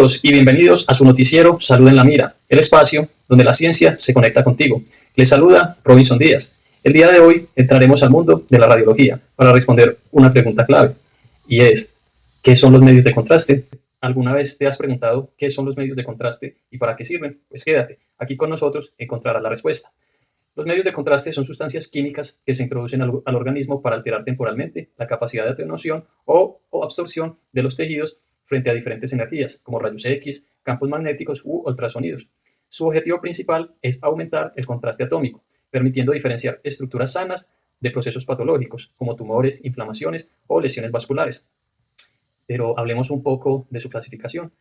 todos y bienvenidos a su noticiero Salud en la Mira, el espacio donde la ciencia se conecta contigo. Les saluda Robinson Díaz. El día de hoy entraremos al mundo de la radiología para responder una pregunta clave, y es, ¿qué son los medios de contraste? ¿Alguna vez te has preguntado qué son los medios de contraste y para qué sirven? Pues quédate, aquí con nosotros encontrarás la respuesta. Los medios de contraste son sustancias químicas que se introducen al organismo para alterar temporalmente la capacidad de atenuación o absorción de los tejidos frente a diferentes energías, como rayos X, campos magnéticos u ultrasonidos. Su objetivo principal es aumentar el contraste atómico, permitiendo diferenciar estructuras sanas de procesos patológicos, como tumores, inflamaciones o lesiones vasculares. Pero hablemos un poco de su clasificación.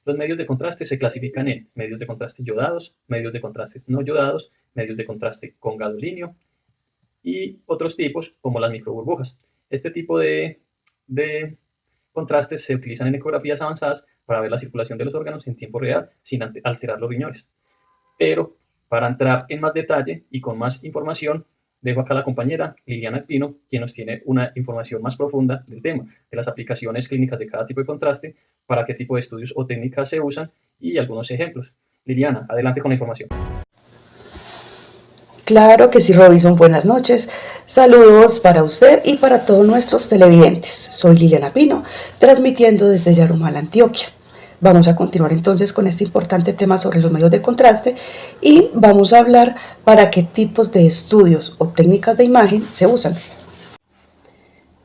Los medios de contraste se clasifican en medios de contraste yodados, medios de contraste no yodados, medios de contraste con gadolinio y otros tipos como las microburbujas. Este tipo de contrastes se utilizan en ecografías avanzadas para ver la circulación de los órganos en tiempo real sin alterar los riñones. Pero para entrar en más detalle y con más información, dejo acá a la compañera Liliana Pino, quien nos tiene una información más profunda del tema, de las aplicaciones clínicas de cada tipo de contraste, para qué tipo de estudios o técnicas se usan y algunos ejemplos. Liliana, adelante con la información. Claro que sí, Robinson, buenas noches. Saludos para usted y para todos nuestros televidentes. Soy Liliana Pino, transmitiendo desde Yarumal, Antioquia. Vamos a continuar entonces con este importante tema sobre los medios de contraste y vamos a hablar para qué tipos de estudios o técnicas de imagen se usan.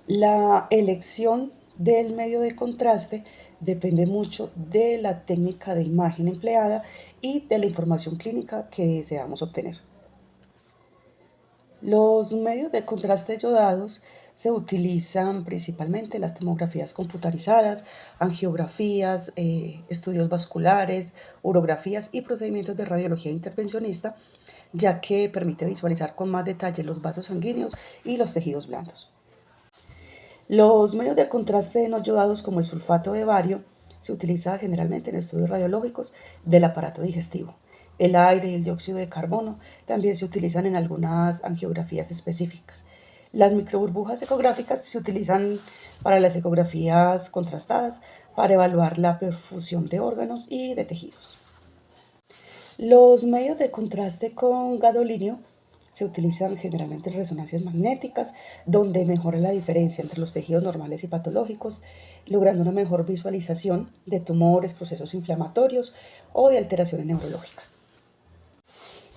La elección del medio de contraste depende mucho de la técnica de imagen empleada y de la información clínica que deseamos obtener. Los medios de contraste yodados se utilizan principalmente en las tomografías computarizadas, angiografías, estudios vasculares, urografías y procedimientos de radiología intervencionista, ya que permite visualizar con más detalle los vasos sanguíneos y los tejidos blandos. Los medios de contraste no yodados, como el sulfato de bario, se utiliza generalmente en estudios radiológicos del aparato digestivo. El aire y el dióxido de carbono también se utilizan en algunas angiografías específicas. Las microburbujas ecográficas se utilizan para las ecografías contrastadas para evaluar la perfusión de órganos y de tejidos. Los medios de contraste con gadolinio se utilizan generalmente en resonancias magnéticas, donde mejora la diferencia entre los tejidos normales y patológicos, logrando una mejor visualización de tumores, procesos inflamatorios o de alteraciones neurológicas.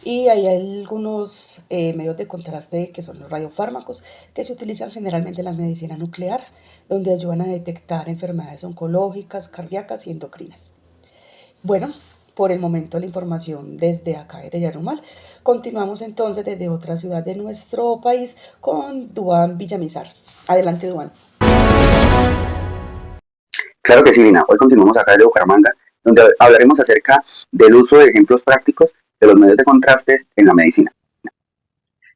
Y hay algunos medios de contraste que son los radiofármacos, que se utilizan generalmente en la medicina nuclear, donde ayudan a detectar enfermedades oncológicas, cardíacas y endocrinas. Bueno, por el momento la información desde acá, desde Yarumal. Continuamos entonces desde otra ciudad de nuestro país con Duan Villamizar. Adelante, Duan. Claro que sí, Lina. Hoy continuamos acá de Bucaramanga, donde hablaremos acerca del uso de ejemplos prácticos de los medios de contraste en la medicina.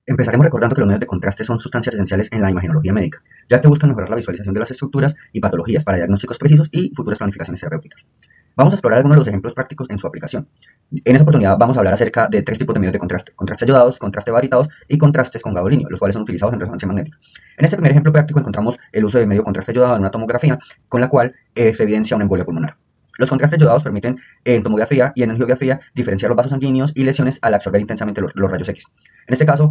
Empezaremos recordando que los medios de contraste son sustancias esenciales en la imagenología médica, ya que buscan mejorar la visualización de las estructuras y patologías para diagnósticos precisos y futuras planificaciones terapéuticas. Vamos a explorar algunos de los ejemplos prácticos en su aplicación. En esta oportunidad vamos a hablar acerca de tres tipos de medios de contraste: contrastes yodados, contrastes baritados y contrastes con gadolinio, los cuales son utilizados en resonancia magnética. En este primer ejemplo práctico encontramos el uso de medio contraste yodado en una tomografía, con la cual se evidencia una embolia pulmonar. Los contrastes yodados permiten en tomografía y en angiografía diferenciar los vasos sanguíneos y lesiones al absorber intensamente los rayos X. En este caso,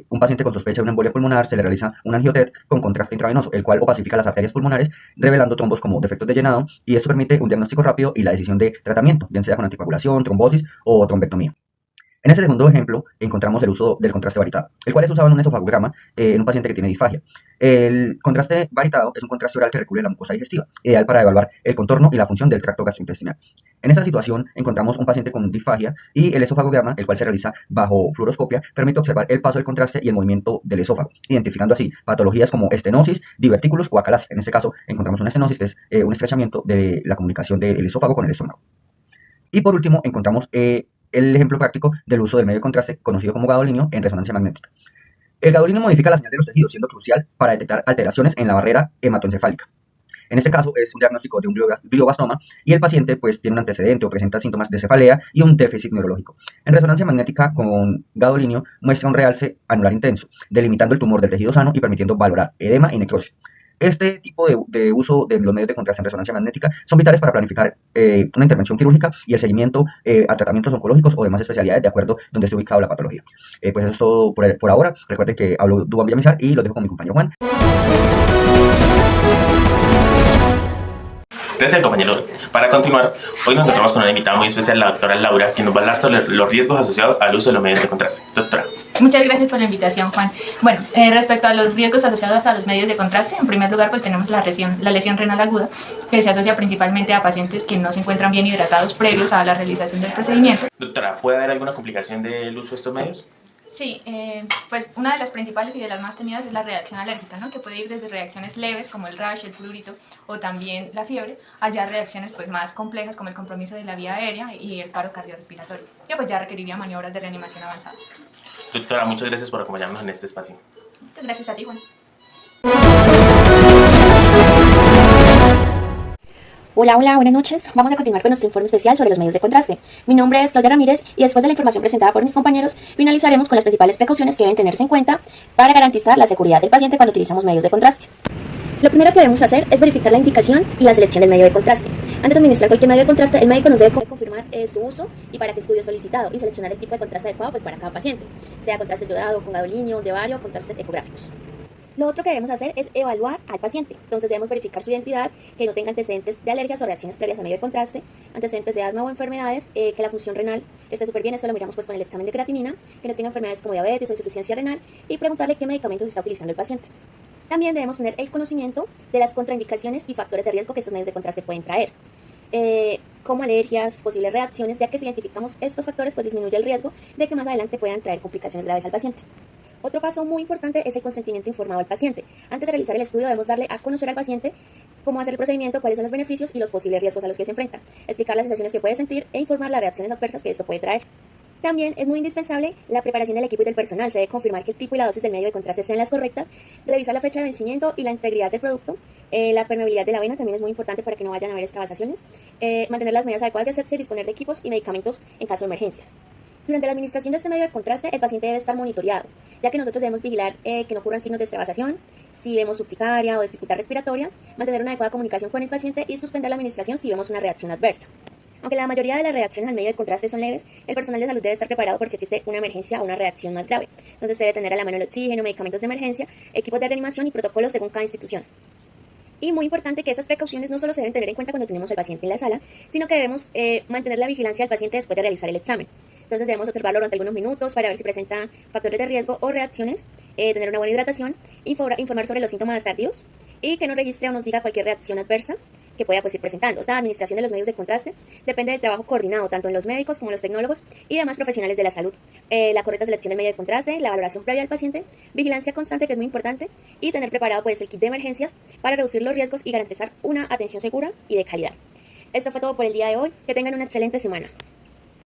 un paciente con sospecha de una embolia pulmonar se le realiza un angioTET con contraste intravenoso, el cual opacifica las arterias pulmonares, revelando trombos como defectos de llenado, y esto permite un diagnóstico rápido y la decisión de tratamiento, bien sea con anticoagulación, trombosis o trombectomía. En este segundo ejemplo encontramos el uso del contraste varitado, el cual es usado en un esofagograma en un paciente que tiene disfagia. El contraste varitado es un contraste oral que recubre la mucosa digestiva, ideal para evaluar el contorno y la función del tracto gastrointestinal. En esta situación encontramos un paciente con disfagia y el esofagograma, el cual se realiza bajo fluoroscopia, permite observar el paso del contraste y el movimiento del esófago, identificando así patologías como estenosis, divertículos o acalasia. En este caso encontramos una estenosis, que es un estrechamiento de la comunicación del esófago con el estómago. Y por último encontramos el ejemplo práctico del uso del medio de contraste conocido como gadolinio en resonancia magnética. El gadolinio modifica la señal de los tejidos, siendo crucial para detectar alteraciones en la barrera hematoencefálica. En este caso es un diagnóstico de un glioblastoma y el paciente pues tiene un antecedente o presenta síntomas de cefalea y un déficit neurológico. En resonancia magnética con gadolinio muestra un realce anular intenso, delimitando el tumor del tejido sano y permitiendo valorar edema y necrosis. Este tipo de uso de los medios de contraste en resonancia magnética son vitales para planificar una intervención quirúrgica y el seguimiento a tratamientos oncológicos o demás especialidades de acuerdo donde esté ubicado la patología. Pues eso es todo por ahora. Recuerden que hablo Duván Villamizar y lo dejo con mi compañero Juan. Gracias, compañero. Para continuar, hoy nos encontramos con una invitada muy especial, la doctora Laura, quien nos va a hablar sobre los riesgos asociados al uso de los medios de contraste. Doctora. Muchas gracias por la invitación, Juan. Bueno, respecto a los riesgos asociados a los medios de contraste, en primer lugar, pues tenemos la lesión renal aguda, que se asocia principalmente a pacientes que no se encuentran bien hidratados previos a la realización del procedimiento. Doctora, ¿puede haber alguna complicación del uso de estos medios? Sí, pues una de las principales y de las más temidas es la reacción alérgica, ¿no? Que puede ir desde reacciones leves como el rash, el prurito o también la fiebre, allá reacciones pues más complejas como el compromiso de la vía aérea y el paro cardiorrespiratorio, que pues ya requeriría maniobras de reanimación avanzada. Doctora, muchas gracias por acompañarnos en este espacio. Muchas gracias a ti, Juan. Hola, buenas noches. Vamos a continuar con nuestro informe especial sobre los medios de contraste. Mi nombre es Claudia Ramírez y después de la información presentada por mis compañeros, finalizaremos con las principales precauciones que deben tenerse en cuenta para garantizar la seguridad del paciente cuando utilizamos medios de contraste. Lo primero que debemos hacer es verificar la indicación y la selección del medio de contraste. Antes de administrar cualquier medio de contraste, el médico nos debe confirmar su uso y para qué estudio solicitado y seleccionar el tipo de contraste adecuado pues, para cada paciente, sea contraste yodado, con gadolinio, de bario o contrastes ecográficos. Lo otro que debemos hacer es evaluar al paciente. Entonces debemos verificar su identidad, que no tenga antecedentes de alergias o reacciones previas a medio de contraste, antecedentes de asma o enfermedades, que la función renal esté súper bien. Esto lo miramos pues con el examen de creatinina, que no tenga enfermedades como diabetes o insuficiencia renal y preguntarle qué medicamentos está utilizando el paciente. También debemos tener el conocimiento de las contraindicaciones y factores de riesgo que estos medios de contraste pueden traer, como alergias, posibles reacciones, ya que si identificamos estos factores pues disminuye el riesgo de que más adelante puedan traer complicaciones graves al paciente. Otro paso muy importante es el consentimiento informado al paciente. Antes de realizar el estudio debemos darle a conocer al paciente cómo hacer el procedimiento, cuáles son los beneficios y los posibles riesgos a los que se enfrenta, explicar las sensaciones que puede sentir e informar las reacciones adversas que esto puede traer. También es muy indispensable la preparación del equipo y del personal. Se debe confirmar que el tipo y la dosis del medio de contraste sean las correctas, revisar la fecha de vencimiento y la integridad del producto. La permeabilidad de la vena también es muy importante para que no vayan a haber extravasaciones. Mantener las medidas adecuadas de asepsia y disponer de equipos y medicamentos en caso de emergencias. Durante la administración de este medio de contraste, el paciente debe estar monitoreado, ya que nosotros debemos vigilar que no ocurran signos de extravasación, si vemos urticaria o dificultad respiratoria, mantener una adecuada comunicación con el paciente y suspender la administración si vemos una reacción adversa. Aunque la mayoría de las reacciones al medio de contraste son leves, el personal de salud debe estar preparado por si existe una emergencia o una reacción más grave. Entonces debe tener a la mano el oxígeno, medicamentos de emergencia, equipos de reanimación y protocolos según cada institución. Y muy importante que estas precauciones no solo se deben tener en cuenta cuando tenemos al paciente en la sala, sino que debemos mantener la vigilancia del paciente después de realizar el examen. Entonces debemos observarlo durante algunos minutos para ver si presenta factores de riesgo o reacciones, tener una buena hidratación, informar sobre los síntomas tardíos y que nos registre o nos diga cualquier reacción adversa que pueda ir presentando. Esta administración de los medios de contraste depende del trabajo coordinado tanto en los médicos como en los tecnólogos y demás profesionales de la salud. La correcta selección del medio de contraste, la valoración previa al paciente, vigilancia constante que es muy importante y tener preparado pues el kit de emergencias para reducir los riesgos y garantizar una atención segura y de calidad. Esto fue todo por el día de hoy. Que tengan una excelente semana.